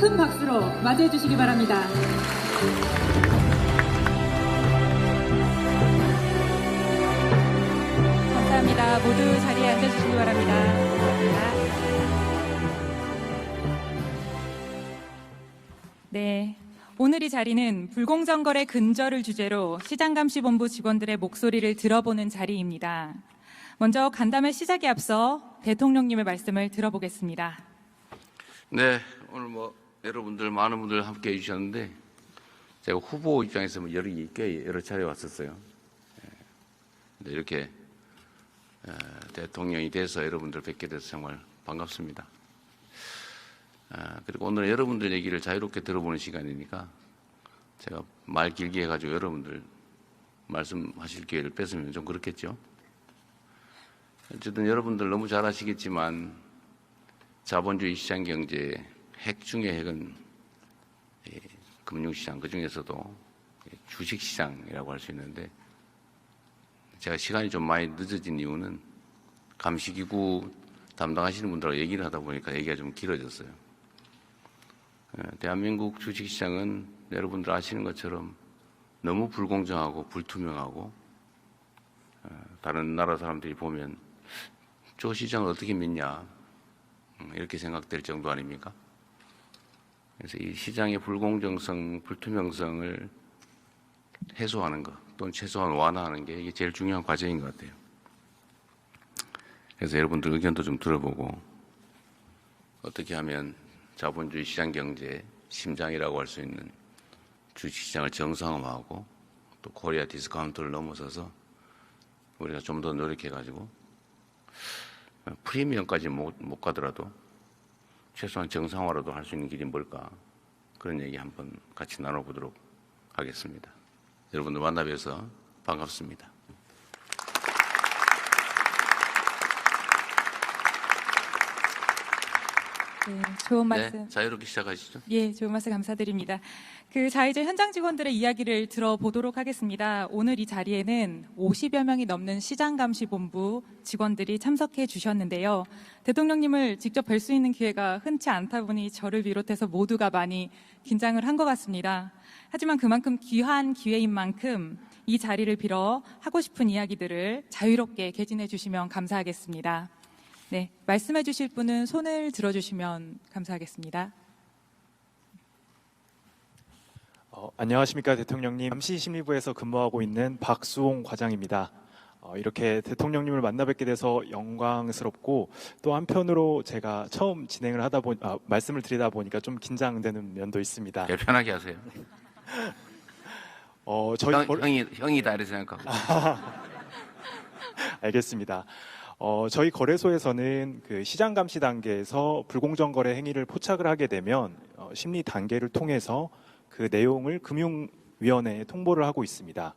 큰 박수로 맞이해 주시기 바랍니다. 감사합니다. 모두 자리에 앉아주시기 바랍니다. 감사합니다. 네. 오늘 이 자리는 불공정거래 근절을 주제로 시장감시본부 직원들의 목소리를 들어보는 자리입니다. 먼저 간담회 시작에 앞서 대통령님의 말씀을 들어보겠습니다. 네, 오늘 여러분들 많은 분들 함께 해주셨는데 제가 후보 입장에서 꽤 여러 차례 왔었어요. 근데 이렇게 대통령이 돼서 여러분들 뵙게 돼서 정말 반갑습니다. 그리고 오늘 여러분들 얘기를 자유롭게 들어보는 시간이니까 제가 말 길게 해가지고 여러분들 말씀하실 기회를 뺏으면 좀 그렇겠죠. 어쨌든 여러분들 너무 잘 아시겠지만 자본주의 시장 경제의 핵 중의 핵은 금융시장, 그 중에서도 주식시장이라고 할 수 있는데 제가 시간이 좀 많이 늦어진 이유는 감시기구 담당하시는 분들하고 얘기를 하다 보니까 얘기가 좀 길어졌어요. 대한민국 주식시장은 여러분들 아시는 것처럼 너무 불공정하고 불투명하고 다른 나라 사람들이 보면 저 시장을 어떻게 믿냐 이렇게 생각될 정도 아닙니까? 그래서 이 시장의 불공정성, 불투명성을 해소하는 것 또는 최소한 완화하는 게 이게 제일 중요한 과제인 것 같아요. 그래서 여러분들 의견도 좀 들어보고 어떻게 하면 자본주의 시장 경제의 심장이라고 할 수 있는 주식시장을 정상화하고 또 코리아 디스카운트를 넘어서서 우리가 좀 더 노력해가지고 프리미엄까지 못 가더라도 최소한 정상화라도 할 수 있는 길이 뭘까 그런 얘기 한번 같이 나눠보도록 하겠습니다. 여러분들 만나 뵈서 반갑습니다. 네, 좋은 말씀. 네, 자유롭게 시작하시죠. 예, 좋은 말씀 감사드립니다. 이제 현장 직원들의 이야기를 들어보도록 하겠습니다. 오늘 이 자리에는 50여 명이 넘는 시장감시본부 직원들이 참석해 주셨는데요. 대통령님을 직접 뵐 수 있는 기회가 흔치 않다 보니 저를 비롯해서 모두가 많이 긴장을 한 것 같습니다. 하지만 그만큼 귀한 기회인 만큼 이 자리를 빌어 하고 싶은 이야기들을 자유롭게 개진해 주시면 감사하겠습니다. 네, 말씀해 주실 분은 손을 들어주시면 감사하겠습니다. 안녕하십니까 대통령님. 감시심리부에서 근무하고 있는 박수홍 과장입니다. 이렇게 대통령님을 만나 뵙게 돼서 영광스럽고 또 한편으로 제가 처음 진행을 말씀을 드리다 보니까 좀 긴장되는 면도 있습니다. 네, 편하게 하세요. 형이다 이렇게 생각하고. 알겠습니다. 저희 거래소에서는 그 시장 감시 단계에서 불공정 거래 행위를 포착을 하게 되면 심리 단계를 통해서 그 내용을 금융위원회에 통보를 하고 있습니다.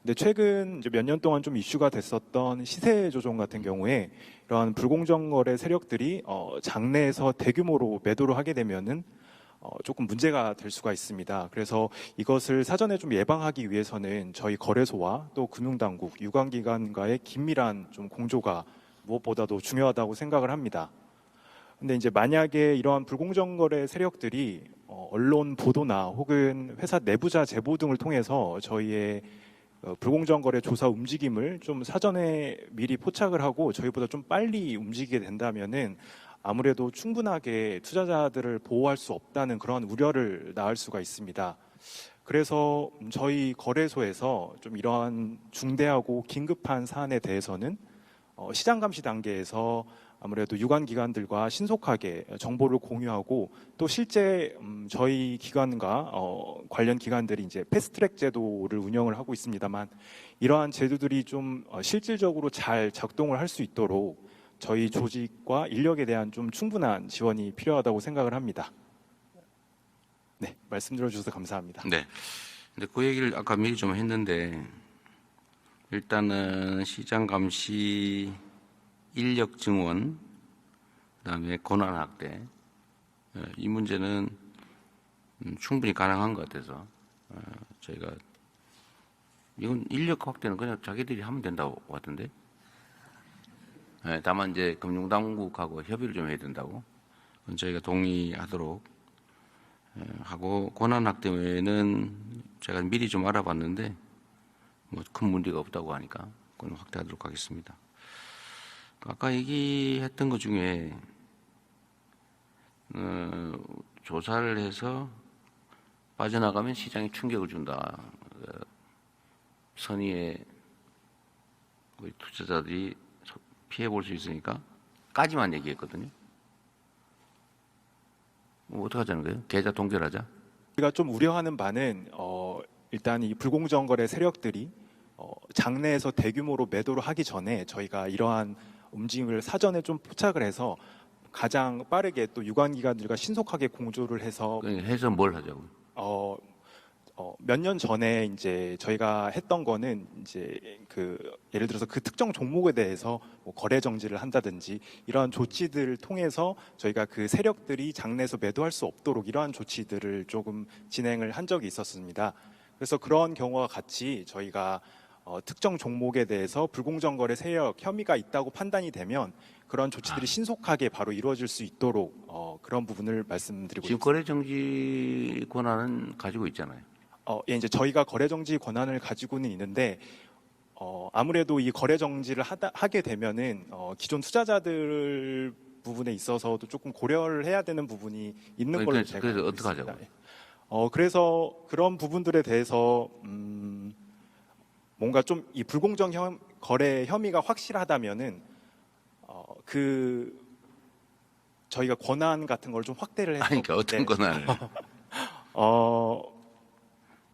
근데 최근 이제 몇 년 동안 좀 이슈가 됐었던 시세 조정 같은 경우에 이러한 불공정 거래 세력들이 장내에서 대규모로 매도를 하게 되면은 조금 문제가 될 수가 있습니다. 그래서 이것을 사전에 좀 예방하기 위해서는 저희 거래소와 또 금융당국, 유관기관과의 긴밀한 좀 공조가 무엇보다도 중요하다고 생각을 합니다. 근데 이제 만약에 이러한 불공정 거래 세력들이 언론 보도나 혹은 회사 내부자 제보 등을 통해서 저희의 불공정 거래 조사 움직임을 좀 사전에 미리 포착을 하고 저희보다 좀 빨리 움직이게 된다면은 아무래도 충분하게 투자자들을 보호할 수 없다는 그런 우려를 낳을 수가 있습니다. 그래서 저희 거래소에서 좀 이러한 중대하고 긴급한 사안에 대해서는 시장 감시 단계에서 아무래도 유관기관들과 신속하게 정보를 공유하고 또 실제 저희 기관과 관련 기관들이 이제 패스트트랙 제도를 운영을 하고 있습니다만 이러한 제도들이 좀 실질적으로 잘 작동을 할 수 있도록 저희 조직과 인력에 대한 좀 충분한 지원이 필요하다고 생각을 합니다. 네, 말씀 들어주셔서 감사합니다. 네. 근데 그 얘기를 아까 미리 좀 했는데 일단은 시장 감시 인력 증원, 그다음에 권한 확대 이 문제는 충분히 가능한 것 같아서 저희가 이건 인력 확대는 그냥 자기들이 하면 된다고 같은데 다만 이제 금융당국하고 협의를 좀 해야 된다고 저희가 동의하도록 하고 권한 확대는 제가 미리 좀 알아봤는데 뭐 큰 문제가 없다고 하니까 그건 확대하도록 하겠습니다. 아까 얘기했던 것 중에 조사를 해서 빠져나가면 시장에 충격을 준다. 선의의 우리 투자자들이 피해 볼 수 있으니까 까지만 얘기했거든요. 어떻게 하자는 거예요? 계좌 동결하자? 우리가 좀 우려하는 바는 일단 이 불공정 거래 세력들이 장내에서 대규모로 매도를 하기 전에 저희가 이러한 움직임을 사전에 좀 포착을 해서 가장 빠르게 또 유관기관들과 신속하게 공조를 해서 해서 뭘 하자고? 몇 년 전에 이제 저희가 했던 거는 이제 예를 들어서 그 특정 종목에 대해서 뭐 거래 정지를 한다든지 이러한 조치들을 통해서 저희가 그 세력들이 장내에서 매도할 수 없도록 이러한 조치들을 조금 진행을 한 적이 있었습니다. 그래서 그런 경우와 같이 저희가 특정 종목에 대해서 불공정 거래 세력 혐의가 있다고 판단이 되면 그런 조치들이 신속하게 바로 이루어질 수 있도록 그런 부분을 말씀드리고 지금 있습니다. 거래 정지 권한은 가지고 있잖아요. 예, 이제 저희가 거래 정지 권한을 가지고는 있는데 아무래도 이 거래 정지를 하게 되면은 기존 투자자들 부분에 있어서도 조금 고려를 해야 되는 부분이 있는 걸로 제가 그래서 알고 어떻게 있습니다. 하자고? 그래서 그런 부분들에 대해서 뭔가 좀 이 불공정 거래 혐의가 확실하다면은 저희가 권한 같은 걸 좀 확대를 해서 아니, 그러니까 어떤 네. 권한을?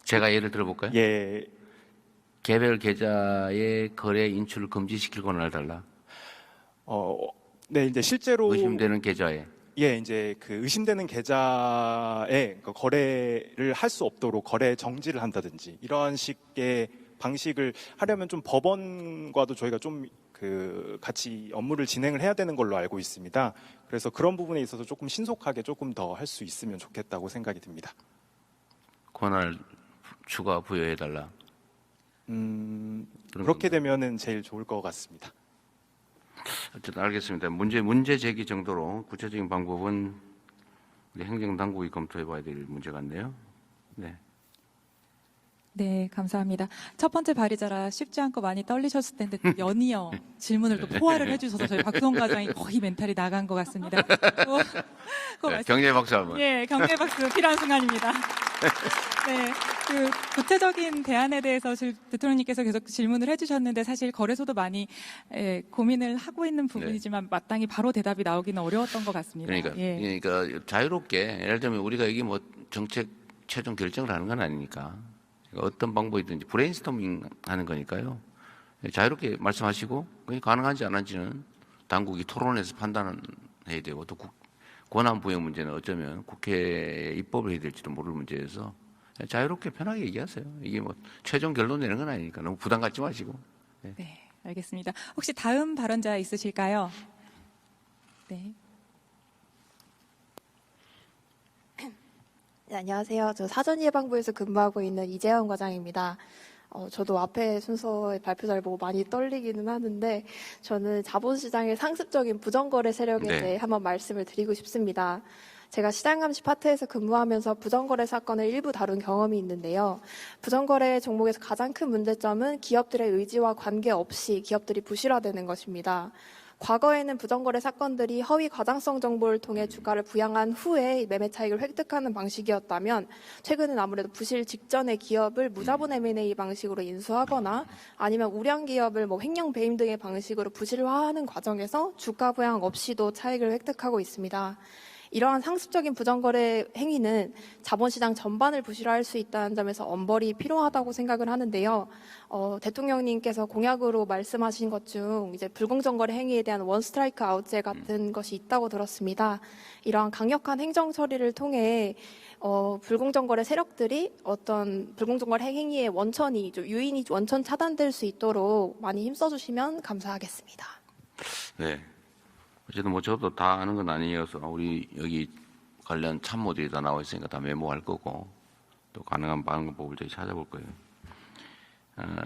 제가 예를 들어볼까요? 예, 개별 계좌의 거래 인출을 금지시킬 권한을 달라. 네, 이제 실제로 의심되는 계좌에. 예, 이제 그 의심되는 계좌에 그 거래를 할 수 없도록 거래 정지를 한다든지 이런 식의 방식을 하려면 좀 법원과도 저희가 좀 같이 업무를 진행을 해야 되는 걸로 알고 있습니다. 그래서 그런 부분에 있어서 조금 신속하게 조금 더 할 수 있으면 좋겠다고 생각이 듭니다. 권한을 추가 부여해 달라. 그렇게 되면은 제일 좋을 것 같습니다. 어쨌든 알겠습니다. 문제 제기 정도로 구체적인 방법은 우리 행정당국이 검토해 봐야 될 문제 같네요. 네. 네, 감사합니다. 첫 번째 발의자라 쉽지 않고 많이 떨리셨을 텐데 연이어 질문을 또 포화를 해주셔서 저희 박수홍 과장이 거의 멘탈이 나간 것 같습니다. 경제 박수 한번. 예, 경제 박수 필요한 순간입니다. 네, 구체적인 대안에 대해서 대통령님께서 계속 질문을 해주셨는데 사실 거래소도 많이 고민을 하고 있는 부분이지만 마땅히 바로 대답이 나오기는 어려웠던 것 같습니다. 그러니까 자유롭게 예를 들면 우리가 이게 뭐 정책 최종 결정을 하는 건 아니니까 어떤 방법이든지 브레인스토밍 하는 거니까요. 자유롭게 말씀하시고 그게 가능한지 안 한지는 당국이 토론해서 판단해야 되고 또 권한 부여 문제는 어쩌면 국회에 입법을 해야 될지도 모를 문제여서 자유롭게 편하게 얘기하세요. 이게 뭐 최종 결론 내는 건 아니니까 너무 부담 갖지 마시고. 네, 알겠습니다. 혹시 다음 발언자 있으실까요? 네. 네, 안녕하세요. 저 사전예방부에서 근무하고 있는 이재현 과장입니다. 저도 앞에 순서의 발표자를 보고 많이 떨리기는 하는데 저는 자본시장의 상습적인 부정거래 세력에 대해 한번 말씀을 드리고 싶습니다. 제가 시장감시 파트에서 근무하면서 부정거래 사건을 일부 다룬 경험이 있는데요. 부정거래 종목에서 가장 큰 문제점은 기업들의 의지와 관계없이 기업들이 부실화되는 것입니다. 과거에는 부정거래 사건들이 허위 과장성 정보를 통해 주가를 부양한 후에 매매 차익을 획득하는 방식이었다면 최근은 아무래도 부실 직전의 기업을 무자본 M&A 방식으로 인수하거나 아니면 우량 기업을 횡령 배임 등의 방식으로 부실화하는 과정에서 주가 부양 없이도 차익을 획득하고 있습니다. 이러한 상습적인 부정거래 행위는 자본시장 전반을 부실화할 수 있다는 점에서 엄벌이 필요하다고 생각을 하는데요. 대통령님께서 공약으로 말씀하신 것 중 이제 불공정거래 행위에 대한 원 스트라이크 아웃제 같은 것이 있다고 들었습니다. 이러한 강력한 행정 처리를 통해 불공정거래 세력들이 어떤 불공정거래 행위의 원천이 유인이 원천 차단될 수 있도록 많이 힘써주시면 감사하겠습니다. 네. 어쨌든 뭐 저도 다 아는 건 아니어서 우리 여기 관련 참모들이 다 나와 있으니까 다 메모할 거고 또 가능한 방법을 저희 찾아볼 거예요.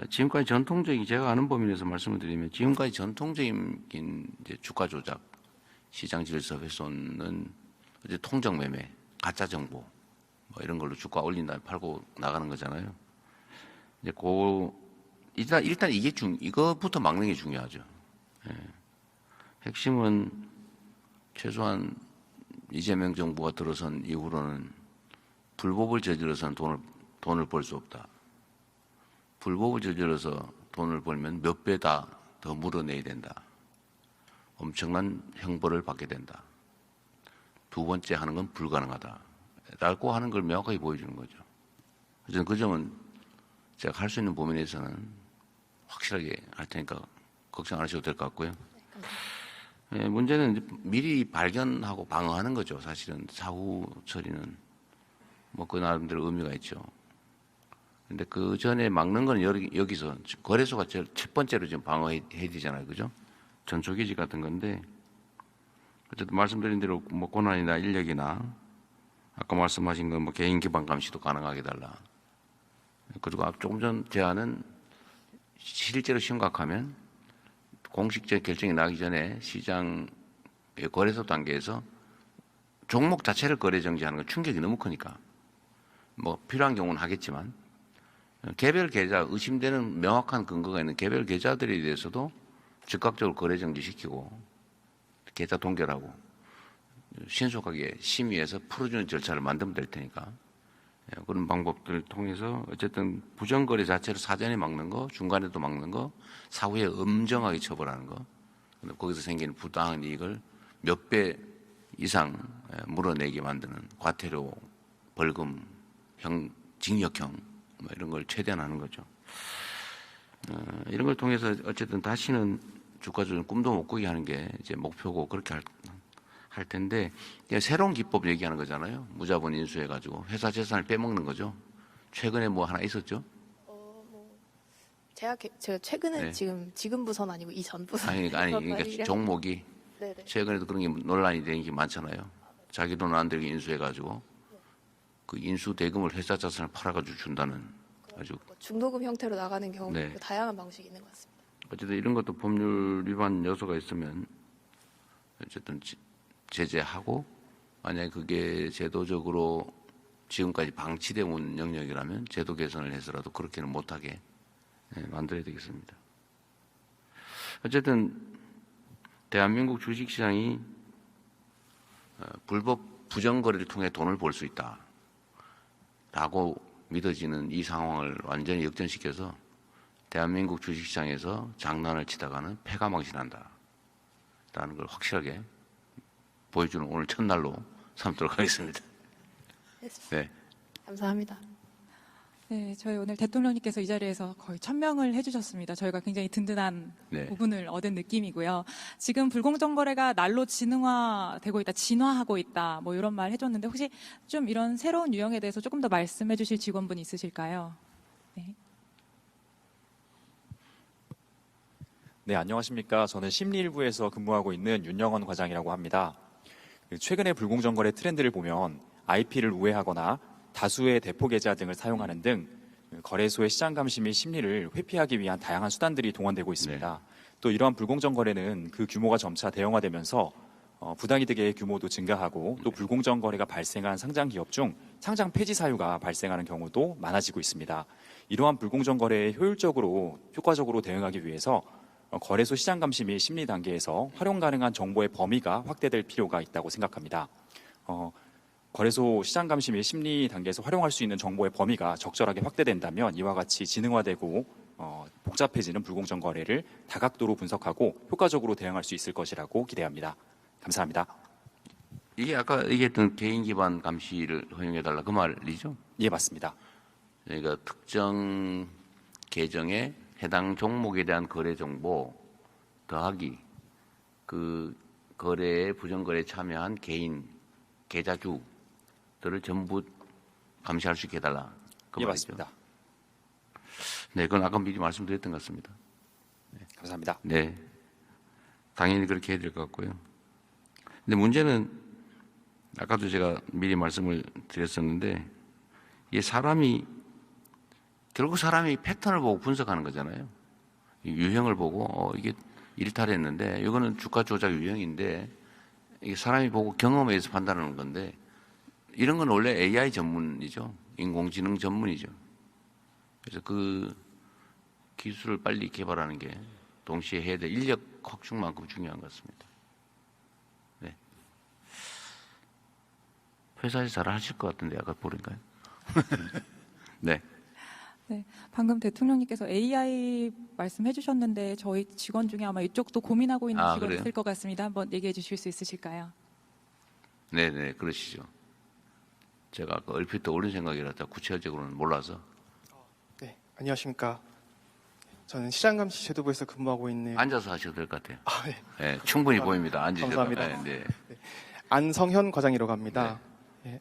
지금까지 전통적인 제가 아는 범위 내에서 말씀을 드리면 지금까지 전통적인 이제 주가 조작, 시장 질서 훼손은 이제 통정 매매, 가짜 정보 뭐 이런 걸로 주가 올린 다음에 팔고 나가는 거잖아요. 이제 일단 이거부터 막는 게 중요하죠. 예. 핵심은 최소한 이재명 정부가 들어선 이후로는 불법을 저질러서는 돈을 벌 수 없다. 불법을 저질러서 돈을 벌면 몇 배 다 더 물어내야 된다. 엄청난 형벌을 받게 된다. 두 번째 하는 건 불가능하다. 라고 하는 걸 명확하게 보여주는 거죠. 그래서 그 점은 제가 할 수 있는 범위 내에서는 확실하게 할 테니까 걱정 안 하셔도 될 것 같고요. 예, 문제는 이제 미리 발견하고 방어하는 거죠. 사실은 사후 처리는 뭐 그 나름대로 의미가 있죠. 근데 그 전에 막는 건 여기서 거래소가 첫 번째로 지금 방어해야 되잖아요. 그죠? 전초기지 같은 건데 어쨌든 말씀드린 대로 뭐 권한이나 인력이나 아까 말씀하신 건 뭐 개인 기반 감시도 가능하게 달라. 그리고 조금 전 제안은 실제로 심각하면 공식적 결정이 나기 전에 시장 거래소 단계에서 종목 자체를 거래 정지하는 건 충격이 너무 크니까 뭐 필요한 경우는 하겠지만 개별 계좌 의심되는 명확한 근거가 있는 개별 계좌들에 대해서도 즉각적으로 거래 정지시키고 계좌 동결하고 신속하게 심의해서 풀어주는 절차를 만들면 될 테니까 그런 방법들을 통해서 어쨌든 부정거래 자체를 사전에 막는 거, 중간에도 막는 거, 사후에 엄정하게 처벌하는 거, 거기서 생기는 부당한 이익을 몇 배 이상 물어내게 만드는 과태료, 벌금, 징역형 뭐 이런 걸 최대한 하는 거죠. 이런 걸 통해서 어쨌든 다시는 주가 조정 꿈도 못 꾸게 하는 게 이제 목표고 그렇게 할 텐데 새로운 기법 얘기하는 거잖아요. 무자본 인수해가지고 회사 재산을 빼먹는 거죠. 최근에 뭐 하나 있었죠? 제가 최근에 네. 지금 부서는 아니고 이전 부서. 아니 그러니까 종목이 네네. 최근에도 그런 게 논란이 되는 게 많잖아요. 자기 돈 안 들게 인수해가지고 그 인수 대금을 회사 자산을 팔아가지고 준다는 아주 중도금 형태로 나가는 경우도 네. 있고 다양한 방식이 있는 것 같습니다. 어쨌든 이런 것도 법률 위반 요소가 있으면 어쨌든 제재하고 만약에 그게 제도적으로 지금까지 방치되어 온 영역이라면 제도 개선을 해서라도 그렇게는 못하게 만들어야 되겠습니다. 어쨌든 대한민국 주식시장이 불법 부정거래를 통해 돈을 벌 수 있다 라고 믿어지는 이 상황을 완전히 역전시켜서 대한민국 주식시장에서 장난을 치다가는 패가 망신한다 라는 걸 확실하게 보여주는 오늘 첫날로 삼도록 하겠습니다. 네. 감사합니다. 네, 저희 오늘 대통령님께서 이 자리에서 거의 1000명을 해주셨습니다. 저희가 굉장히 든든한 네. 부분을 얻은 느낌이고요. 지금 불공정 거래가 날로 진화되고 있다, 진화하고 있다, 뭐 이런 말 해줬는데 혹시 좀 이런 새로운 유형에 대해서 조금 더 말씀해주실 직원분 있으실까요? 네. 네, 안녕하십니까. 저는 심리일부에서 근무하고 있는 윤영원 과장이라고 합니다. 최근의 불공정 거래 트렌드를 보면 IP를 우회하거나 다수의 대포 계좌 등을 사용하는 등 거래소의 시장 감시 및 심리를 회피하기 위한 다양한 수단들이 동원되고 있습니다. 또 이러한 불공정 거래는 그 규모가 점차 대형화되면서 부당이득의 규모도 증가하고 또 불공정 거래가 발생한 상장 기업 중 상장 폐지 사유가 발생하는 경우도 많아지고 있습니다. 이러한 불공정 거래에 효과적으로 대응하기 위해서 거래소 시장 감시 및 심리 단계에서 활용 가능한 정보의 범위가 확대될 필요가 있다고 생각합니다. 거래소 시장 감시 및 심리 단계에서 활용할 수 있는 정보의 범위가 적절하게 확대된다면 이와 같이 지능화되고 복잡해지는 불공정 거래를 다각도로 분석하고 효과적으로 대응할 수 있을 것이라고 기대합니다. 감사합니다. 이게 아까 얘기했던 개인 기반 감시를 허용해달라 그 말이죠? 예, 맞습니다. 그러니까 특정 계정에 해당 종목에 대한 거래 정보 더하기 그 거래에 부정거래에 참여한 개인 계좌주들을 전부 감시할 수 있게 해달라. 그 예, 말이죠. 맞습니다. 네, 그건 아까 미리 말씀드렸던 것 같습니다. 감사합니다. 네, 당연히 그렇게 해야 될 것 같고요. 근데 문제는 아까도 제가 미리 말씀을 드렸었는데 이게 결국 사람이 패턴을 보고 분석하는 거잖아요. 유형을 보고 이게 일탈했는데 이거는 주가 조작 유형인데 이게 사람이 보고 경험에 의해서 판단하는 건데 이런 건 원래 AI 전문이죠. 인공지능 전문이죠. 그래서 그 기술을 빨리 개발하는 게 동시에 해야 될 인력 확충만큼 중요한 것 같습니다. 네. 회사에서 잘 하실 것 같은데 아까 보니까요. 네. 네, 방금 대통령님께서 AI 말씀해 주셨는데 저희 직원 중에 아마 이쪽도 고민하고 있는 직원 그래요? 있을 것 같습니다. 한번 얘기해 주실 수 있으실까요? 네네, 그러시죠. 제가 아까 얼핏 떠오른 생각이라서 구체적으로는 몰라서. 네, 안녕하십니까. 저는 시장감시 제도부에서 근무하고 있는 앉아서 하셔도 될 것 같아요. 네, 네, 충분히 보입니다. 앉으셔도. 감사합니다. 네, 안성현 과장이라고 합니다.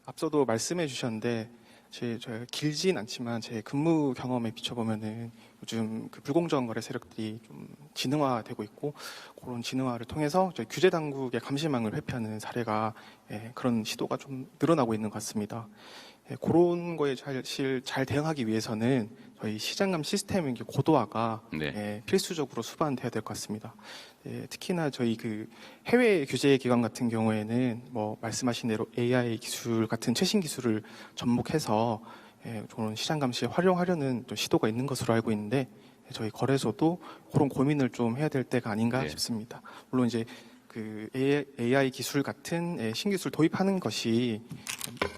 앞서도 말씀해 주셨는데 저희가 길진 않지만 제 근무 경험에 비춰보면은 요즘 그 불공정 거래 세력들이 좀 진흥화되고 있고 그런 진흥화를 통해서 저희 규제 당국의 감시망을 회피하는 사례가 그런 시도가 좀 늘어나고 있는 것 같습니다. 그런 거에 잘 대응하기 위해서는 저희 시장감 시스템의 고도화가 네. 필수적으로 수반돼야 될 것 같습니다. 특히나 저희 그 해외 규제 기관 같은 경우에는 뭐 말씀하신 대로 AI 기술 같은 최신 기술을 접목해서 그런 시장 감시에 활용하려는 또 시도가 있는 것으로 알고 있는데 저희 거래소도 그런 고민을 좀 해야 될 때가 아닌가 네. 싶습니다. 물론 이제 그 AI 기술 같은 신기술 도입하는 것이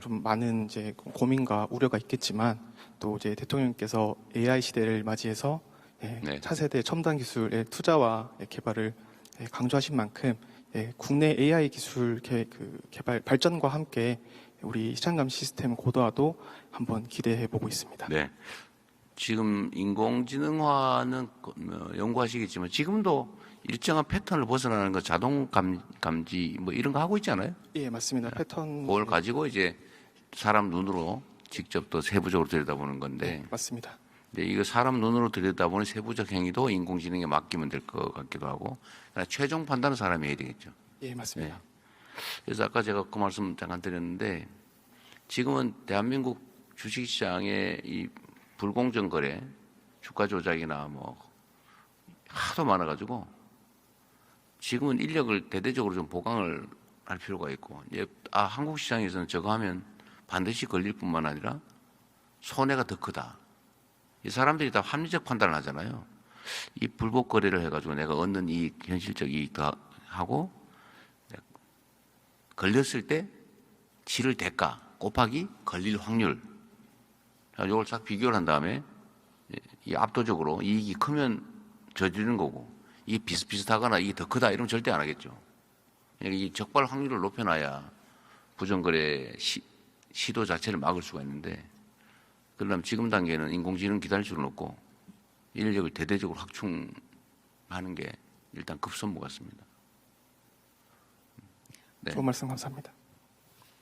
좀 많은 이제 고민과 우려가 있겠지만 또 이제 대통령께서 AI 시대를 맞이해서 네. 차세대 첨단 기술의 투자와 개발을 강조하신 만큼 국내 AI 기술 개발 발전과 함께 우리 시장감 시스템 고도화도 한번 기대해 보고 있습니다. 네. 지금 인공지능화는 연구하시겠지만 지금도 일정한 패턴을 벗어나는 거 자동 감지 뭐 이런 거 하고 있잖아요. 예, 맞습니다. 패턴 그걸 가지고 이제 사람 눈으로 직접 또 세부적으로 들여다보는 건데 맞습니다. 근데 이거 사람 눈으로 들여다보는 세부적 행위도 인공지능에 맡기면 될 것 같기도 하고 그러나 최종 판단은 사람이 해야 되겠죠. 예, 맞습니다. 그래서 아까 제가 그 말씀 잠깐 드렸는데 지금은 대한민국 주식시장의 이 불공정 거래, 주가 조작이나 뭐 하도 많아가지고 지금은 인력을 대대적으로 좀 보강을 할 필요가 있고 이제 한국 시장에서는 저거 하면 반드시 걸릴 뿐만 아니라 손해가 더 크다. 이 사람들이 다 합리적 판단을 하잖아요. 이 불법 거래를 해가지고 내가 얻는 이익, 현실적 이익 더 하고 걸렸을 때 치를 대가 곱하기 걸릴 확률. 이걸 싹 비교를 한 다음에 이 압도적으로 이익이 크면 저지르는 거고 이게 비슷비슷하거나 이게 더 크다 이러면 절대 안 하겠죠. 그러니까 이 적발 확률을 높여놔야 부정거래 시도 자체를 막을 수가 있는데 그러려면 지금 단계는 인공지능 기다릴 수는 없고 인력을 대대적으로 확충하는 게 일단 급선무 같습니다. 네. 좋은 말씀 감사합니다.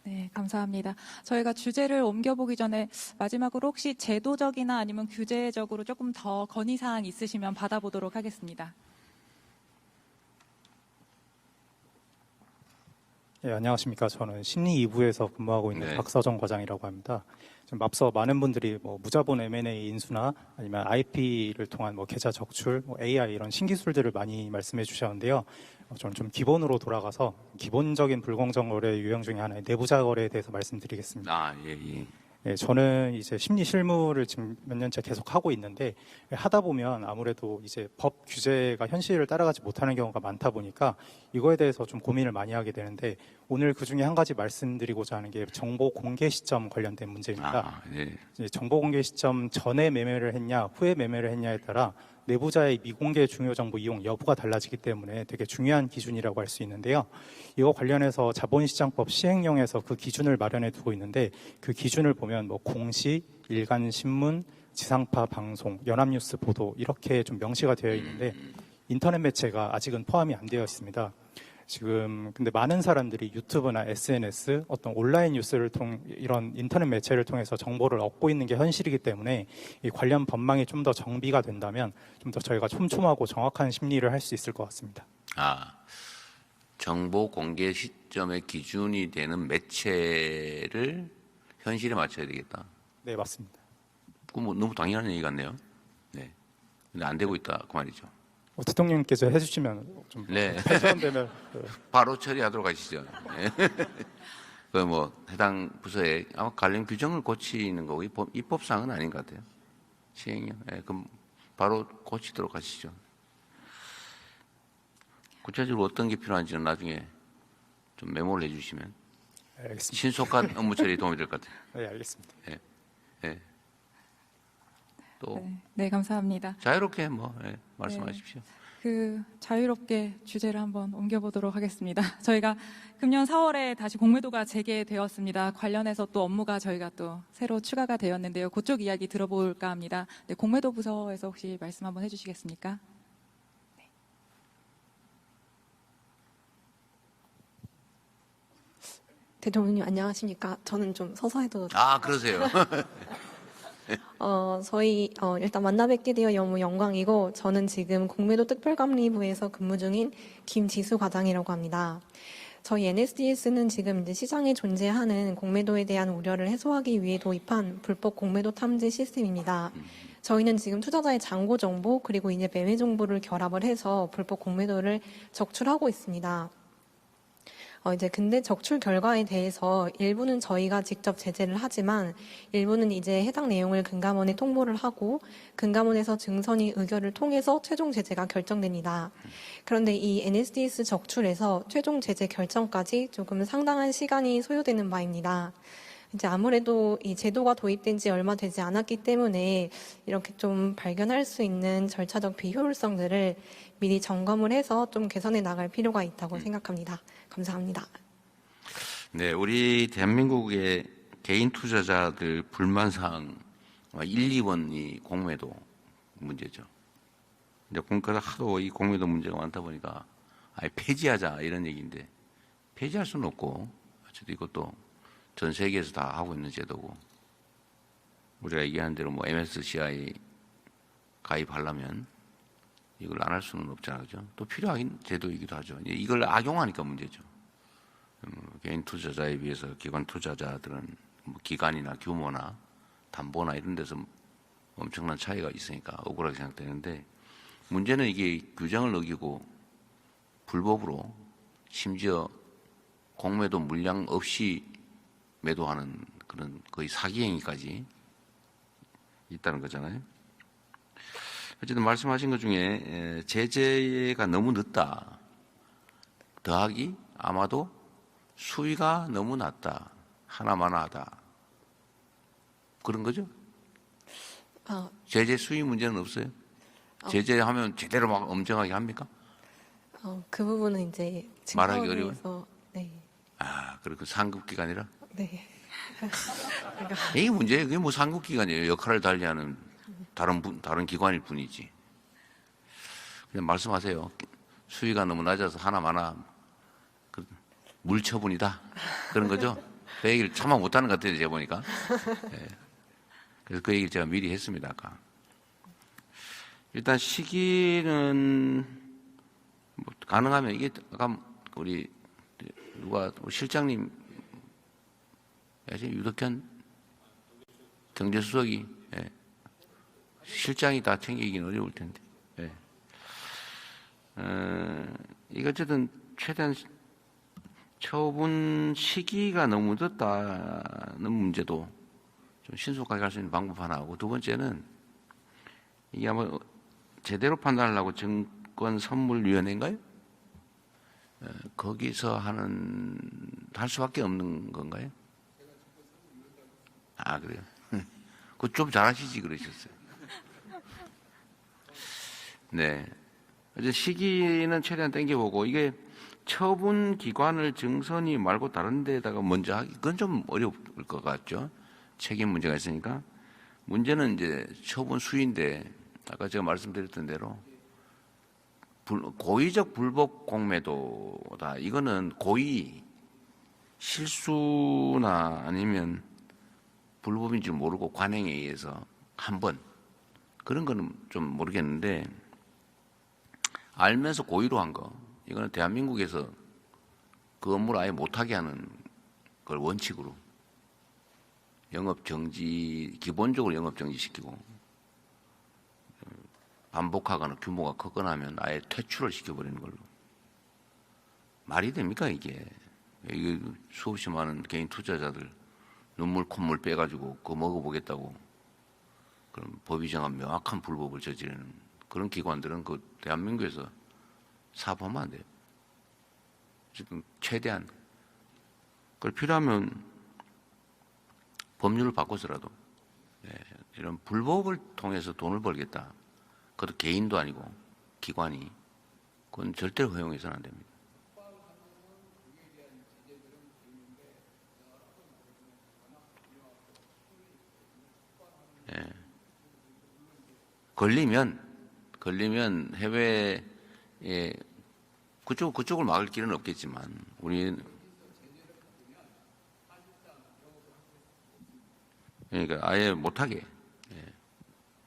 네, 감사합니다. 저희가 주제를 옮겨보기 전에 마지막으로 혹시 제도적이나 아니면 규제적으로 조금 더 건의사항 있으시면 받아보도록 하겠습니다. 네, 안녕하십니까. 저는 심리 2부에서 근무하고 있는 네. 박서정 과장이라고 합니다. 지금 앞서 많은 분들이 뭐 무자본 M&A 인수나 아니면 IP를 통한 뭐 계좌 적출, 뭐 AI 이런 신기술들을 많이 말씀해 주셨는데요. 저는 좀 기본으로 돌아가서 기본적인 불공정 거래 유형 중에 하나의 내부자 거래에 대해서 말씀드리겠습니다. 예. 네, 저는 이제 심리 실무를 지금 몇 년째 계속 하고 있는데 하다 보면 아무래도 이제 법 규제가 현실을 따라가지 못하는 경우가 많다 보니까 이거에 대해서 좀 고민을 많이 하게 되는데 오늘 그 중에 한 가지 말씀드리고자 하는 게 정보 공개 시점 관련된 문제입니다. 예. 이제 정보 공개 시점 전에 매매를 했냐 후에 매매를 했냐에 따라 내부자의 미공개 중요 정보 이용 여부가 달라지기 때문에 되게 중요한 기준이라고 할 수 있는데요. 이거 관련해서 자본시장법 시행령에서 그 기준을 마련해 두고 있는데 그 기준을 보면 뭐 공시, 일간신문, 지상파 방송, 연합뉴스 보도 이렇게 좀 명시가 되어 있는데 인터넷 매체가 아직은 포함이 안 되어 있습니다. 지금 근데 많은 사람들이 유튜브나 SNS 어떤 온라인 뉴스를 이런 인터넷 매체를 통해서 정보를 얻고 있는 게 현실이기 때문에 이 관련 법망이 좀 더 정비가 된다면 좀 더 저희가 촘촘하고 정확한 심리를 할 수 있을 것 같습니다. 정보 공개 시점의 기준이 되는 매체를 현실에 맞춰야 되겠다. 네, 맞습니다. 그건 뭐 너무 당연한 얘기 같네요. 네. 근데 안 되고 있다 그 말이죠. 대통령님께서 해주시면 좀 네. 발전되면 바로 처리하도록 하시죠. 그 뭐 해당 부서에 아마 관련 규정을 고치는 거고 입법사항은 아닌 것 같아요. 시행령. 예, 그럼 바로 고치도록 하시죠. 구체적으로 어떤 게 필요한지는 나중에 좀 메모를 해주시면 알겠습니다. 신속한 업무 처리에 도움이 될 것 같아요. 네, 알겠습니다. 예. 또 네, 감사합니다. 자유롭게 뭐 말씀하십시오. 그 자유롭게 주제를 한번 옮겨보도록 하겠습니다. 저희가 금년 4월에 다시 공매도가 재개되었습니다. 관련해서 또 업무가 저희가 또 새로 추가가 되었는데요. 그쪽 이야기 들어볼까 합니다. 네, 공매도 부서에서 혹시 말씀 한번 해주시겠습니까? 대통령님 안녕하십니까? 저는 좀 서서 해도 아, 그러세요. 저희 일단 만나 뵙게 되어 너무 영광이고 저는 지금 공매도 특별감리부에서 근무 중인 김지수 과장이라고 합니다. 저희 NSDS는 지금 이제 시장에 존재하는 공매도에 대한 우려를 해소하기 위해 도입한 불법 공매도 탐지 시스템입니다. 저희는 지금 투자자의 잔고 정보 그리고 이제 매매 정보를 결합을 해서 불법 공매도를 적출하고 있습니다. 이제 근데 적출 결과에 대해서 일부는 저희가 직접 제재를 하지만 일부는 이제 해당 내용을 금감원에 통보를 하고 금감원에서 증선이 의결을 통해서 최종 제재가 결정됩니다. 그런데 이 NSDS 적출에서 최종 제재 결정까지 조금 상당한 시간이 소요되는 바입니다. 이제 아무래도 이 제도가 도입된 지 얼마 되지 않았기 때문에 이렇게 좀 발견할 수 있는 절차적 비효율성들을 미리 점검을 해서 좀 개선해 나갈 필요가 있다고 생각합니다. 감사합니다. 네, 우리 대한민국의 개인 투자자들 불만 사항 1, 2번이 공매도 문제죠. 이제 공과가 하도 이 공매도 문제가 많다 보니까 아예 폐지하자 이런 얘기인데 폐지할 수는 없고 어쨌든 이것도 전 세계에서 다 하고 있는 제도고 우리가 얘기하는 대로 뭐 MSCI 가입하려면 이걸 안 할 수는 없잖아요. 그죠? 또 필요한 제도이기도 하죠. 이걸 악용하니까 문제죠. 개인 투자자에 비해서 기관 투자자들은 뭐 기간이나 규모나 담보나 이런 데서 엄청난 차이가 있으니까 억울하게 생각되는데 문제는 이게 규정을 어기고 불법으로 심지어 공매도 물량 없이 매도하는 그런 거의 사기 행위까지 있다는 거잖아요. 어쨌든 말씀하신 것 중에 제재가 너무 늦다. 더하기 아마도 수위가 너무 낮다. 하나마나하다. 그런 거죠? 제재 수위 문제는 없어요? 제재하면 제대로 막 엄정하게 합니까? 그 부분은 이제 말하기 어려워요? 증권에서 네. 그리고 상급기관이라? 네. 이게 문제예요. 그게 뭐 상급기관이에요. 역할을 달리하는 다른 기관일 뿐이지. 그냥 말씀하세요. 수위가 너무 낮아서 하나마나 물처분이다. 그런 거죠? 그 얘기를 참아 못하는 것 같아요. 제가 보니까. 네. 그래서 그 얘기를 제가 미리 했습니다. 아까. 일단 시기는 뭐 가능하면 이게 아까 우리 실장님 유덕현 경제수석이 실장이 다 챙기기는 어려울 텐데. 이거 어쨌든 최대한 처분 시기가 너무 늦다는 문제도 좀 신속하게 할 수 있는 방법 하나하고 두 번째는 이게 아마 제대로 판단하려고 증권선물위원회인가요? 거기서 할 수밖에 없는 건가요? 그래요? 그거 좀 잘하시지 그러셨어요. 네. 이제 시기는 최대한 땡겨보고 이게 처분 기관을 증선이 말고 다른 데다가 먼저 하기 그건 좀 어려울 것 같죠. 책임 문제가 있으니까 문제는 이제 처분 수위인데 아까 제가 말씀드렸던 대로 고의적 불법 공매도다. 이거는 고의 실수나 아니면 불법인 줄 모르고 관행에 의해서 한 번 그런 거는 좀 모르겠는데 알면서 고의로 한 거 이거는 대한민국에서 그 업무를 아예 못하게 하는 걸 원칙으로 영업 정지 기본적으로 영업 정지시키고 반복하거나 규모가 크거나 하면 아예 퇴출을 시켜버리는 걸로 말이 됩니까 이게 이게 수없이 많은 개인 투자자들 눈물 콧물 빼가지고 그거 먹어보겠다고 그런 법이 정한 명확한 불법을 저지르는 그런 기관들은 그 대한민국에서 사업하면 안 돼요. 지금 최대한 그걸 필요하면 법률을 바꿔서라도 이런 불법을 통해서 돈을 벌겠다. 그것도 개인도 아니고 기관이 그건 절대로 허용해서는 안 됩니다. 걸리면 해외에 그쪽을 막을 길은 없겠지만 우리는 그러니까 아예 못하게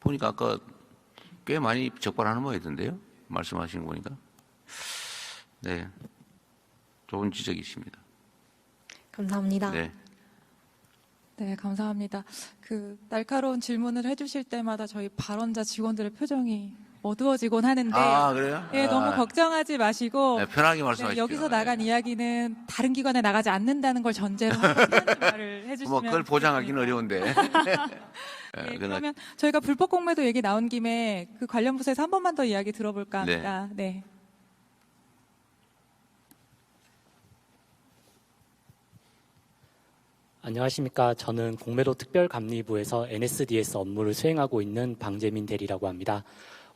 보니까 아까 꽤 많이 적발하는 모양이던데요. 말씀하시는 거 보니까 네 좋은 지적이십니다. 감사합니다. 네. 네, 감사합니다. 그 날카로운 질문을 해주실 때마다 저희 발언자 직원들의 표정이 어두워지곤 하는데, 아 그래요? 예, 너무 걱정하지 마시고 네, 편하게 네, 말씀하십시오. 여기서 나간 이야기는 다른 기관에 나가지 않는다는 걸 전제로 하는 말을 해주시면. 뭐 그걸 보장하기는 어려운데. 네, 그러면 저희가 불법 공매도 얘기 나온 김에 그 관련 부서에서 한 번만 더 이야기 들어볼까 합니다. 네. 안녕하십니까. 저는 공매도 특별감리부에서 NSDS 업무를 수행하고 있는 방재민 대리라고 합니다.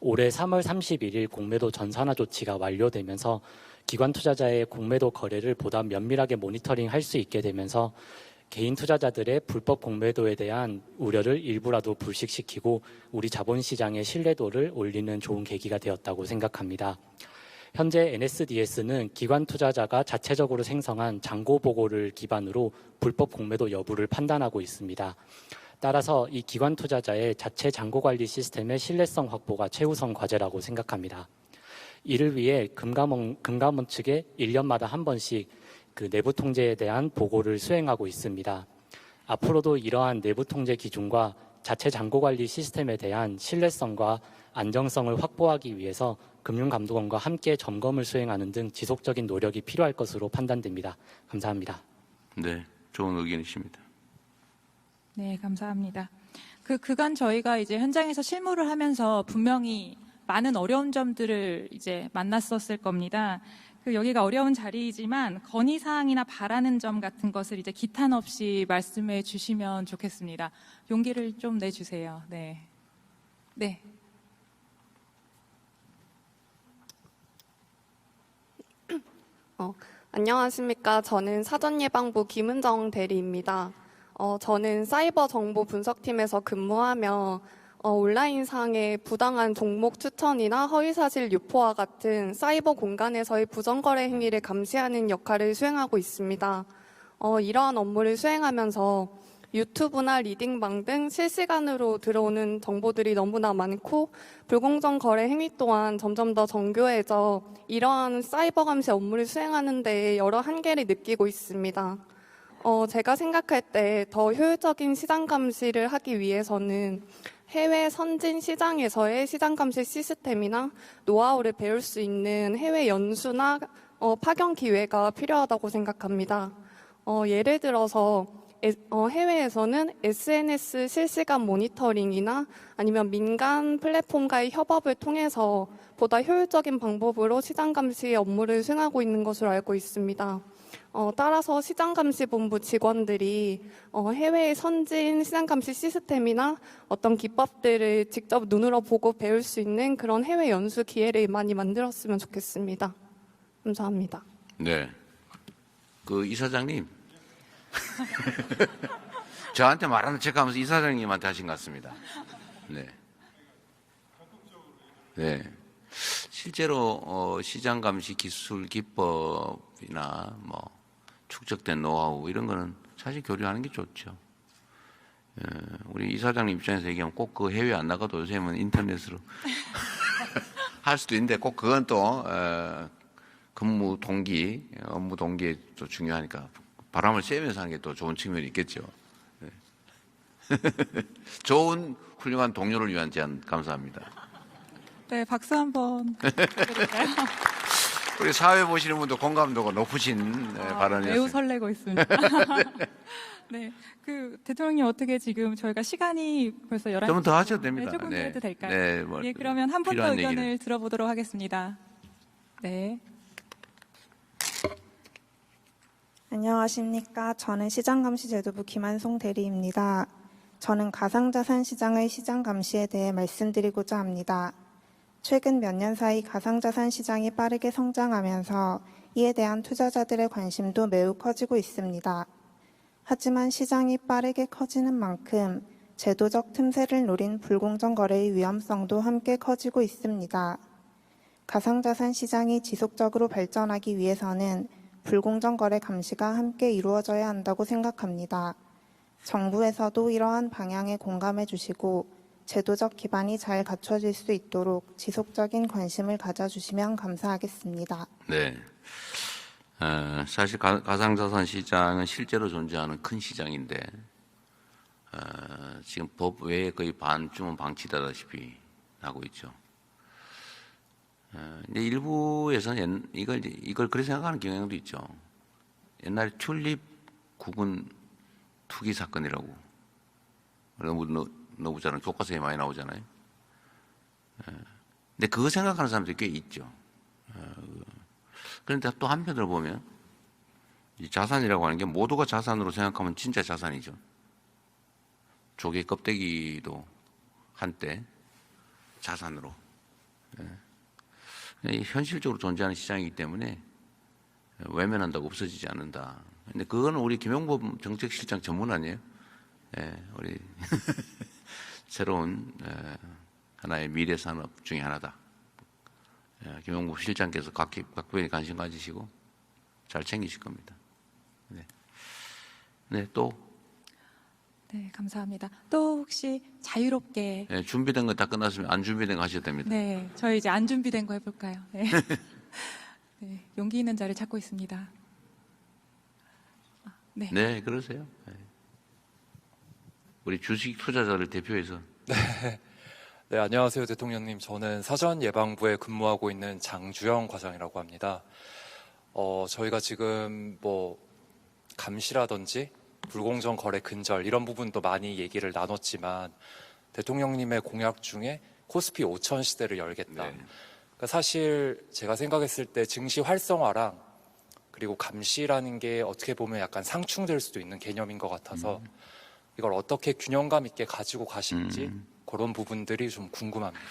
올해 3월 31일 공매도 전산화 조치가 완료되면서 기관 투자자의 공매도 거래를 보다 면밀하게 모니터링할 수 있게 되면서 개인 투자자들의 불법 공매도에 대한 우려를 일부라도 불식시키고 우리 자본시장의 신뢰도를 올리는 좋은 계기가 되었다고 생각합니다. 현재 NSDS는 기관 투자자가 자체적으로 생성한 잔고 보고를 기반으로 불법 공매도 여부를 판단하고 있습니다. 따라서 이 기관 투자자의 자체 잔고 관리 시스템의 신뢰성 확보가 최우선 과제라고 생각합니다. 이를 위해 금감원 측에 1년마다 한 번씩 그 내부 통제에 대한 보고를 수행하고 있습니다. 앞으로도 이러한 내부 통제 기준과 자체 잔고 관리 시스템에 대한 신뢰성과 안정성을 확보하기 위해서 금융감독원과 함께 점검을 수행하는 등 지속적인 노력이 필요할 것으로 판단됩니다. 감사합니다. 네, 좋은 의견이십니다. 네, 감사합니다. 그간 저희가 이제 현장에서 실무를 하면서 분명히 많은 어려운 점들을 이제 만났었을 겁니다. 여기가 어려운 자리이지만 건의사항이나 바라는 점 같은 것을 이제 기탄 없이 말씀해 주시면 좋겠습니다. 용기를 좀 내주세요. 네. 네. 안녕하십니까. 저는 사전예방부 김은정 대리입니다. 저는 사이버 정보 분석팀에서 근무하며 온라인상의 부당한 종목 추천이나 허위사실 유포와 같은 사이버 공간에서의 부정거래 행위를 감시하는 역할을 수행하고 있습니다. 이러한 업무를 수행하면서 유튜브나 리딩방 등 실시간으로 들어오는 정보들이 너무나 많고 불공정 거래 행위 또한 점점 더 정교해져 이러한 사이버 감시 업무를 수행하는 데 여러 한계를 느끼고 있습니다. 제가 생각할 때 더 효율적인 시장 감시를 하기 위해서는 해외 선진 시장에서의 시장 감시 시스템이나 노하우를 배울 수 있는 해외 연수나 파견 기회가 필요하다고 생각합니다. 예를 들어서 해외에서는 SNS 실시간 모니터링이나 아니면 민간 플랫폼과의 협업을 통해서 보다 효율적인 방법으로 시장 감시 업무를 수행하고 있는 것으로 알고 있습니다. 따라서 시장감시본부 직원들이 해외의 선진 시장감시 시스템이나 어떤 기법들을 직접 눈으로 보고 배울 수 있는 그런 해외 연수 기회를 많이 만들었으면 좋겠습니다. 감사합니다. 네. 이사장님. 저한테 말하는 척 하면서 이사장님한테 하신 것 같습니다. 네. 네. 실제로 시장 감시 기술 기법이나 축적된 노하우 이런 거는 사실 교류하는 게 좋죠. 우리 이사장님 입장에서 얘기하면 꼭 그 해외 안 나가도 요새는 인터넷으로 할 수도 있는데 꼭 그건 또 근무 동기, 업무 동기에 또 중요하니까 바람을 쐬면서 하는 게 또 좋은 측면이 있겠죠. 네. 좋은 훌륭한 동료를 위한 제안 감사합니다. 네, 박수 한번 부탁드릴까요? 우리 사회 보시는 분도 공감도가 높으신 발언이었어요. 매우 설레고 있습니다. 네, 그 대통령님 어떻게 지금 저희가 시간이 벌써 11시. 좀 더 하셔도 됩니다. 네, 조금 더 네. 해도 될까요? 네, 뭐 예, 그러면 한 분 더 필요한 의견을 얘기를. 들어보도록 하겠습니다. 네. 안녕하십니까. 저는 시장감시제도부 김한송 대리입니다. 저는 가상자산 시장의 시장 감시에 대해 말씀드리고자 합니다. 최근 몇 년 사이 가상자산 시장이 빠르게 성장하면서 이에 대한 투자자들의 관심도 매우 커지고 있습니다. 하지만 시장이 빠르게 커지는 만큼 제도적 틈새를 노린 불공정 거래의 위험성도 함께 커지고 있습니다. 가상자산 시장이 지속적으로 발전하기 위해서는 불공정 거래 감시가 함께 이루어져야 한다고 생각합니다. 정부에서도 이러한 방향에 공감해 주시고 제도적 기반이 잘 갖춰질 수 있도록 지속적인 관심을 가져주시면 감사하겠습니다. 네. 사실 가상자산 시장은 실제로 존재하는 큰 시장인데 지금 법 외에 거의 반쯤은 방치되다시피 하고 있죠. 근데 일부에서는 이걸 그렇게 생각하는 경향도 있죠. 옛날에 튤립 국은 투기 사건이라고 너무 잘 교과서에 많이 나오잖아요. 근데 그거 생각하는 사람들이 꽤 있죠. 그런데 또 한편으로 보면 이 자산이라고 하는 게 모두가 자산으로 생각하면 진짜 자산이죠. 조개 껍데기도 한때 자산으로. 현실적으로 존재하는 시장이기 때문에 외면한다고 없어지지 않는다. 근데 그거는 우리 김용범 정책실장 전문 아니에요? 우리 새로운 하나의 미래 산업 중에 하나다. 김용범 실장께서 각별히 관심 가지시고 잘 챙기실 겁니다. 네, 또. 네, 감사합니다. 또 혹시 자유롭게. 네, 준비된 거 다 끝났으면 안 준비된 거 하셔도 됩니다. 네, 저희 이제 안 준비된 거 해볼까요? 네. 네, 용기 있는 자를 찾고 있습니다. 네. 네, 그러세요. 네. 우리 주식 투자자를 대표해서. 네, 안녕하세요, 대통령님. 저는 사전예방부에 근무하고 있는 장주영 과장이라고 합니다. 저희가 지금 감시라든지 불공정 거래 근절 이런 부분도 많이 얘기를 나눴지만 대통령님의 공약 중에 코스피 5천 시대를 열겠다. 네. 그러니까 사실 제가 생각했을 때 증시 활성화랑 그리고 감시라는 게 어떻게 보면 약간 상충될 수도 있는 개념인 것 같아서 이걸 어떻게 균형감 있게 가지고 가실지 그런 부분들이 좀 궁금합니다.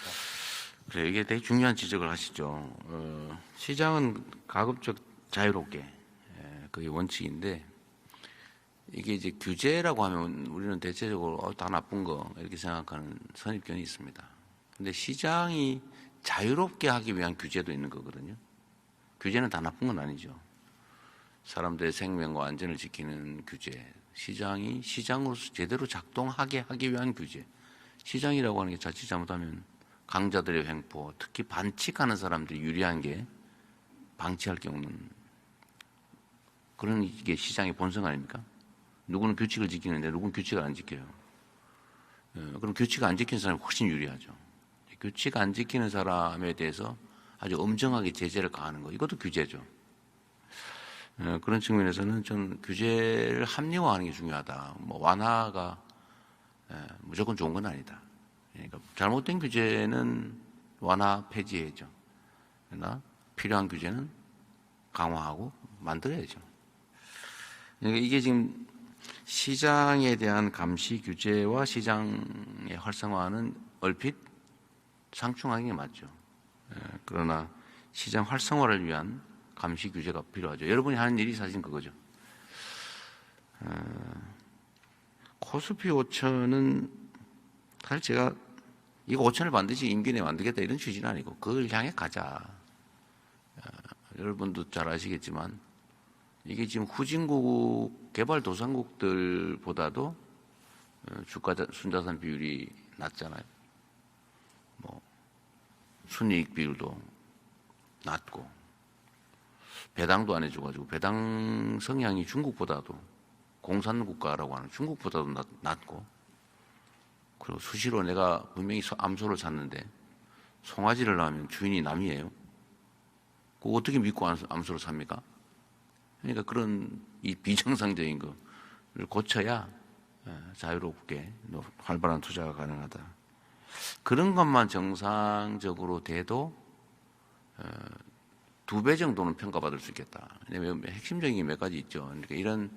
그래, 이게 되게 중요한 지적을 하시죠. 시장은 가급적 자유롭게 그게 원칙인데 이게 이제 규제라고 하면 우리는 대체적으로 다 나쁜 거 이렇게 생각하는 선입견이 있습니다. 근데 시장이 자유롭게 하기 위한 규제도 있는 거거든요. 규제는 다 나쁜 건 아니죠. 사람들의 생명과 안전을 지키는 규제, 시장이 시장으로서 제대로 작동하게 하기 위한 규제. 시장이라고 하는 게 자칫 잘못하면 강자들의 횡포, 특히 반칙하는 사람들이 유리한 게 방치할 경우는 그런 게 시장의 본성 아닙니까? 누구는 규칙을 지키는데 누구는 규칙을 안 지켜요. 그럼 규칙 안 지키는 사람이 훨씬 유리하죠. 규칙 안 지키는 사람에 대해서 아주 엄정하게 제재를 가하는 거, 이것도 규제죠. 그런 측면에서는 전 규제를 합리화하는 게 중요하다. 완화가 무조건 좋은 건 아니다. 그러니까 잘못된 규제는 완화 폐지해야죠. 그러나 필요한 규제는 강화하고 만들어야죠. 그러니까 이게 지금 시장에 대한 감시 규제와 시장의 활성화는 얼핏 상충하는 게 맞죠. 그러나 시장 활성화를 위한 감시 규제가 필요하죠. 여러분이 하는 일이 사실 그거죠. 코스피 5천은 사실 제가 이거 5천을 반드시 임기 내에 만들겠다 이런 취지는 아니고 그걸 향해 가자. 여러분도 잘 아시겠지만 이게 지금 후진국 개발도상국들보다도 주가 순자산 비율이 낮잖아요. 순이익 비율도 낮고 배당도 안 해줘가지고 배당 성향이 중국보다도 공산국가라고 하는 중국보다도 낮고 그리고 수시로 내가 분명히 암소를 샀는데 송아지를 낳으면 주인이 남이에요. 그거 어떻게 믿고 암수로 삽니까? 그러니까 그런 이 비정상적인 거를 고쳐야 자유롭게 활발한 투자가 가능하다. 그런 것만 정상적으로 돼도 2배 정도는 평가받을 수 있겠다. 왜냐하면 핵심적인 게 몇 가지 있죠. 그러니까 이런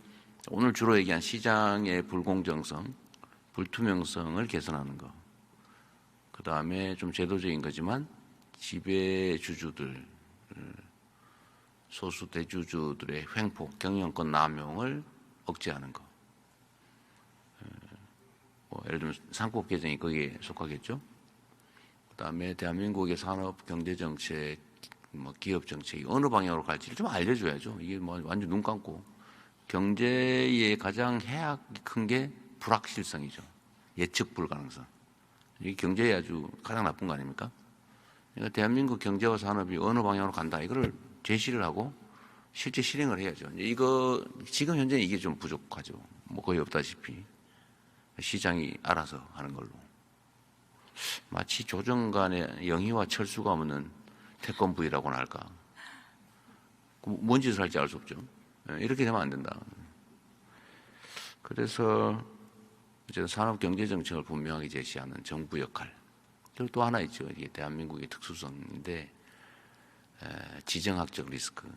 오늘 주로 얘기한 시장의 불공정성, 불투명성을 개선하는 거. 그 다음에 좀 제도적인 거지만 지배주주들, 소수 대주주들의 횡포, 경영권 남용을 억제하는 거. 예를 들면 상법 개정이 거기에 속하겠죠. 그 다음에 대한민국의 산업 경제 정책, 기업 정책이 어느 방향으로 갈지를 좀 알려줘야죠. 이게 완전 눈 감고 경제의 가장 해악이 큰 게 불확실성이죠. 예측 불가능성. 이게 경제에 아주 가장 나쁜 거 아닙니까? 그러니까 대한민국 경제와 산업이 어느 방향으로 간다. 이거를 제시를 하고 실제 실행을 해야죠. 이거 지금 현재 이게 좀 부족하죠. 거의 없다시피 시장이 알아서 하는 걸로. 마치 조정간의 영희와 철수가 없는 태권부이라고나 할까. 뭔 짓을 할지 알 수 없죠. 이렇게 되면 안 된다. 그래서 이제 산업경제정책을 분명하게 제시하는 정부 역할. 그리고 또 하나 있죠. 이게 대한민국의 특수성인데 지정학적 리스크.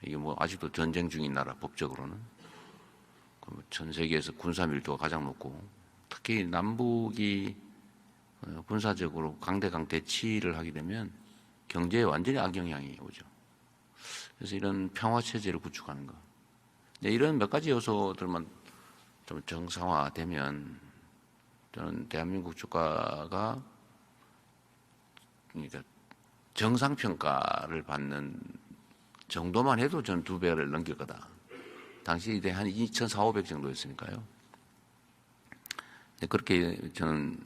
이게 아직도 전쟁 중인 나라 법적으로는 전 세계에서 군사 밀도가 가장 높고 특히 남북이 군사적으로 강대강 대치를 하게 되면 경제에 완전히 악영향이 오죠. 그래서 이런 평화 체제를 구축하는 거. 이런 몇 가지 요소들만 좀 정상화되면 저는 대한민국 주가가 그러니까 정상평가를 받는 정도만 해도 전 2배를 넘길 거다. 당시 한 2,400, 500 정도였으니까요. 그렇게 저는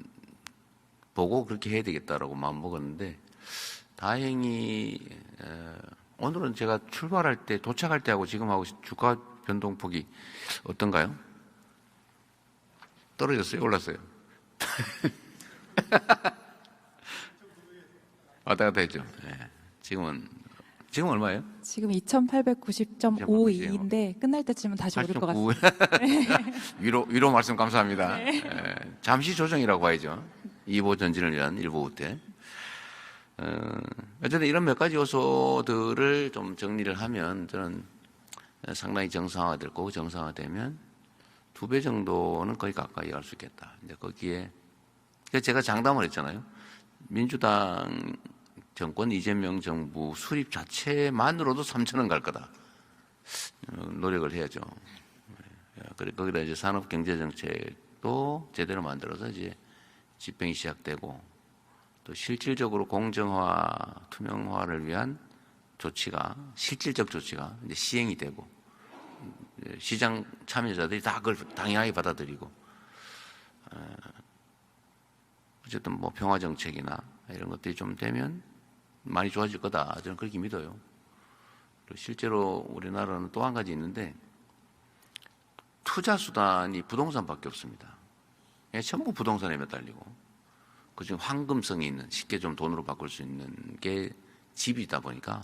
보고 그렇게 해야 되겠다라고 마음 먹었는데 다행히 오늘은 제가 출발할 때 도착할 때하고 지금하고 주가 변동폭이 어떤가요? 떨어졌어요? 올랐어요? 왔다 갔다 했죠. 지금은 얼마예요? 지금 2,890.52인데 끝날 때쯤은 다시 오를 것 같습니다. 위로 말씀 감사합니다. 잠시 조정이라고 봐야죠. 2보 전진을 위한 1보 때. 어쨌든 이런 몇 가지 요소들을 좀 정리를 하면 저는 상당히 정상화될 거고 정상화되면 2배 정도는 거의 가까이 갈 수 있겠다. 이제 거기에 제가 장담을 했잖아요. 민주당 정권 이재명 정부 수립 자체만으로도 3,000원 갈 거다. 노력을 해야죠. 그리고 거기다 이제 산업경제정책도 제대로 만들어서 이제 집행이 시작되고 또 실질적으로 공정화, 투명화를 위한 조치가 실질적 조치가 이제 시행이 되고 시장 참여자들이 다 그걸 당연하게 받아들이고 어쨌든 평화 정책이나 이런 것들이 좀 되면 많이 좋아질 거다. 저는 그렇게 믿어요. 그리고 실제로 우리나라는 또 한 가지 있는데 투자 수단이 부동산밖에 없습니다. 전부 부동산에 매달리고 그중 황금성이 있는 쉽게 좀 돈으로 바꿀 수 있는 게 집이다 보니까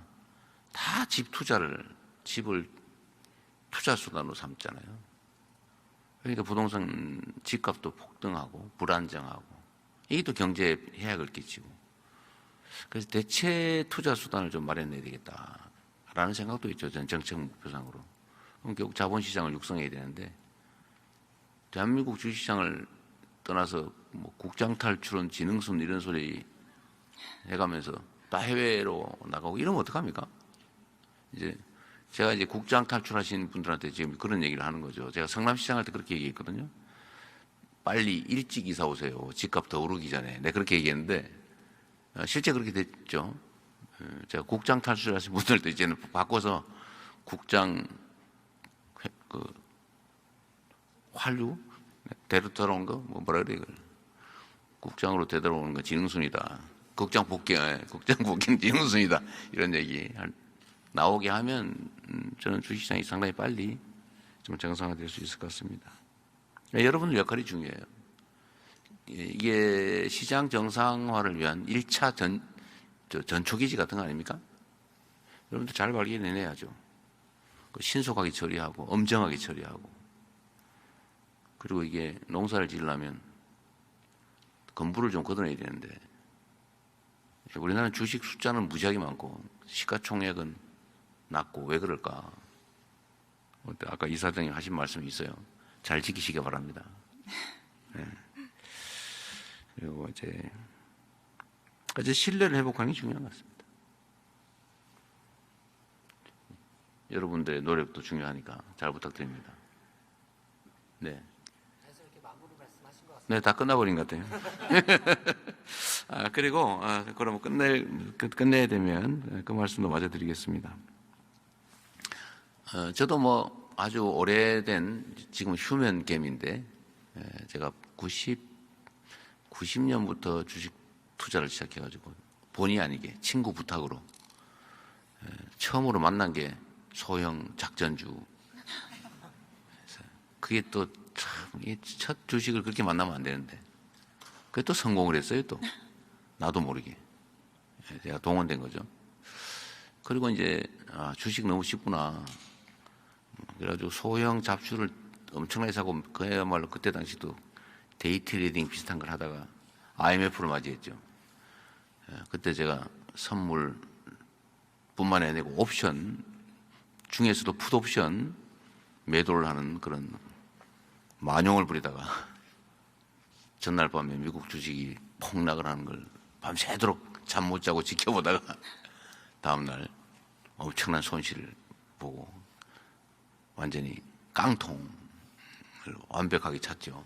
다 집을 투자 수단으로 삼잖아요. 그러니까 부동산 집값도 폭등하고 불안정하고 이게 또 경제에 해악을 끼치고 그래서 대체 투자 수단을 좀 마련해야 되겠다라는 생각도 있죠. 전 정책 목표상으로. 그럼 결국 자본시장을 육성해야 되는데 대한민국 주식시장을 떠나서 국장 탈출은 지능순 이런 소리 해가면서 다 해외로 나가고 이러면 어떡합니까? 제가 국장 탈출하신 분들한테 지금 그런 얘기를 하는 거죠. 제가 성남시장 할 때 그렇게 얘기했거든요. 빨리 일찍 이사 오세요. 집값 더 오르기 전에. 내가 그렇게 얘기했는데 실제 그렇게 됐죠. 제가 국장 탈출하신 분들도 이제는 바꿔서 국장 환류 대로 들어온 거 뭐라 그래 이걸 국장으로 되돌아오는 거 지능순이다. 국장 복귀는 지능순이다. 이런 얘기 나오게 하면 저는 주식시장이 상당히 빨리 좀 정상화될 수 있을 것 같습니다. 여러분들 역할이 중요해요. 이게 시장 정상화를 위한 1차 전초기지 같은 거 아닙니까? 여러분들 잘 발견해내야죠. 신속하게 처리하고 엄정하게 처리하고, 그리고 이게 농사를 지으려면 건부를 좀 걷어내야 되는데 우리나라는 주식 숫자는 무지하게 많고 시가총액은 낮고 왜 그럴까? 아까 이사장님 하신 말씀이 있어요. 잘 지키시기 바랍니다. 네. 그리고 이제 신뢰를 회복하는 게 중요한 것 같습니다. 여러분들의 노력도 중요하니까 잘 부탁드립니다. 네. 네, 다 끝나버린 것 같아요. 그리고 그럼 끝내야 되면 그 말씀도 마저 드리겠습니다. 저도 뭐 아주 오래된 지금 휴면겜인데 제가 90년부터 주식 투자를 시작해가지고 본의 아니게 친구 부탁으로 처음으로 만난 게 소형 작전주. 그게 또 참 첫 주식을 그렇게 만나면 안 되는데 그게 또 성공을 했어요. 또 나도 모르게 제가 동원된 거죠. 그리고 이제 주식 너무 쉽구나. 그래가지고 소형 잡주를 엄청나게 사고 그야말로 그때 당시도 데이 트레이딩 비슷한 걸 하다가 IMF를 맞이했죠. 그때 제가 선물뿐만 아니고 옵션 중에서도 풋옵션 매도를 하는 그런 만용을 부리다가 전날 밤에 미국 주식이 폭락을 하는 걸 밤새도록 잠 못 자고 지켜보다가 다음날 엄청난 손실을 보고 완전히 깡통을 완벽하게 찼죠.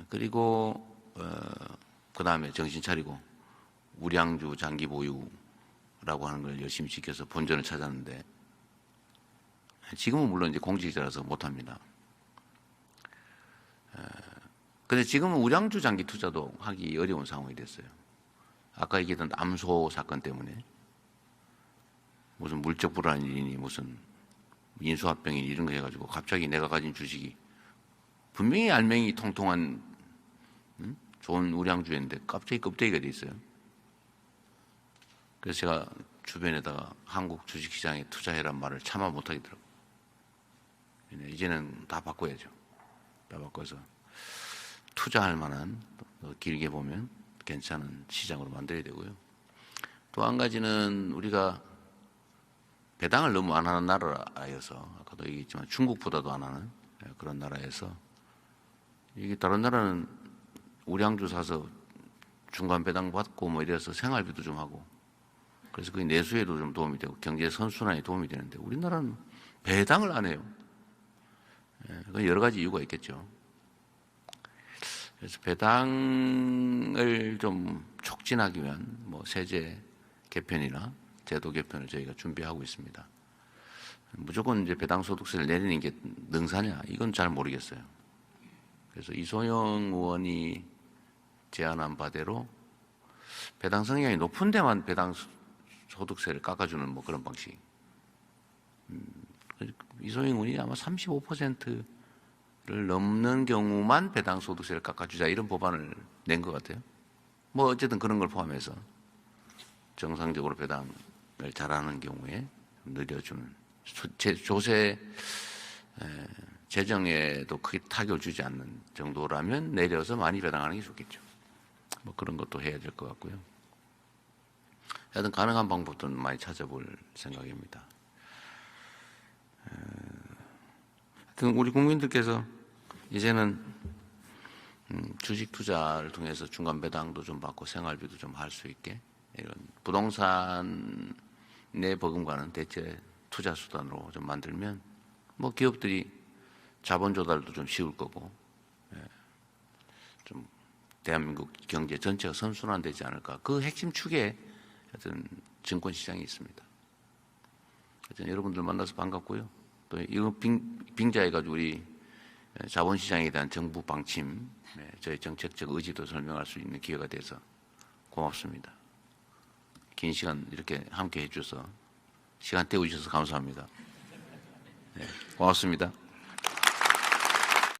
그리고 그 다음에 정신 차리고 우량주 장기 보유라고 하는 걸 열심히 지켜서 본전을 찾았는데 지금은 물론 이제 공직자라서 못합니다. 근데 지금은 우량주 장기 투자도 하기 어려운 상황이 됐어요. 아까 얘기했던 암소 사건 때문에 무슨 물적 불안이니 무슨 인수합병이니 이런 거 해가지고 갑자기 내가 가진 주식이 분명히 알맹이 통통한 좋은 우량주였는데 갑자기 껍데기가 돼 있어요. 그래서 제가 주변에다가 한국 주식시장에 투자해란 말을 차마 못하겠더라고요. 이제는 다 바꿔야죠. 다 바꿔서 투자할 만한 길게 보면 괜찮은 시장으로 만들어야 되고요. 또 한 가지는 우리가 배당을 너무 안 하는 나라여서 아까도 얘기했지만 중국보다도 안 하는 그런 나라에서 이게 다른 나라는 우량주 사서 중간 배당 받고 뭐 이래서 생활비도 좀 하고 그래서 그게 내수에도 좀 도움이 되고 경제 선순환에 도움이 되는데 우리나라는 배당을 안 해요. 그건 여러 가지 이유가 있겠죠. 그래서 배당을 좀 촉진하기 위한 뭐 세제 개편이나 제도 개편을 저희가 준비하고 있습니다. 무조건 이제 배당 소득세를 내리는 게 능사냐? 이건 잘 모르겠어요. 그래서 이소영 의원이 제안한 바대로 배당 성향이 높은 데만 배당 소득세를 깎아주는 뭐 그런 방식. 이소영 의원이 아마 35%를 넘는 경우만 배당 소득세를 깎아주자 이런 법안을 낸 것 같아요. 뭐 어쨌든 그런 걸 포함해서 정상적으로 배당을 잘하는 경우에 늘려주는 조세 재정에도 크게 타격을 주지 않는 정도라면 내려서 많이 배당하는 게 좋겠죠. 뭐 그런 것도 해야 될 것 같고요. 하여튼 가능한 방법들은 많이 찾아볼 생각입니다. 하여튼 우리 국민들께서 이제는 주식 투자를 통해서 중간 배당도 좀 받고 생활비도 좀 할 수 있게 이런 부동산 내 버금가는 대체 투자 수단으로 좀 만들면 뭐 기업들이 자본 조달도 좀 쉬울 거고 좀 대한민국 경제 전체가 선순환되지 않을까. 그 핵심 축에 하여튼 증권 시장이 있습니다. 하여튼 여러분들 만나서 반갑고요. 또 이거 빙자해가지고 우리 자본시장에 대한 정부 방침, 저희 정책적 의지도 설명할 수 있는 기회가 돼서 고맙습니다. 긴 시간 이렇게 함께 해주셔서 시간 때워주셔서 감사합니다. 네, 고맙습니다.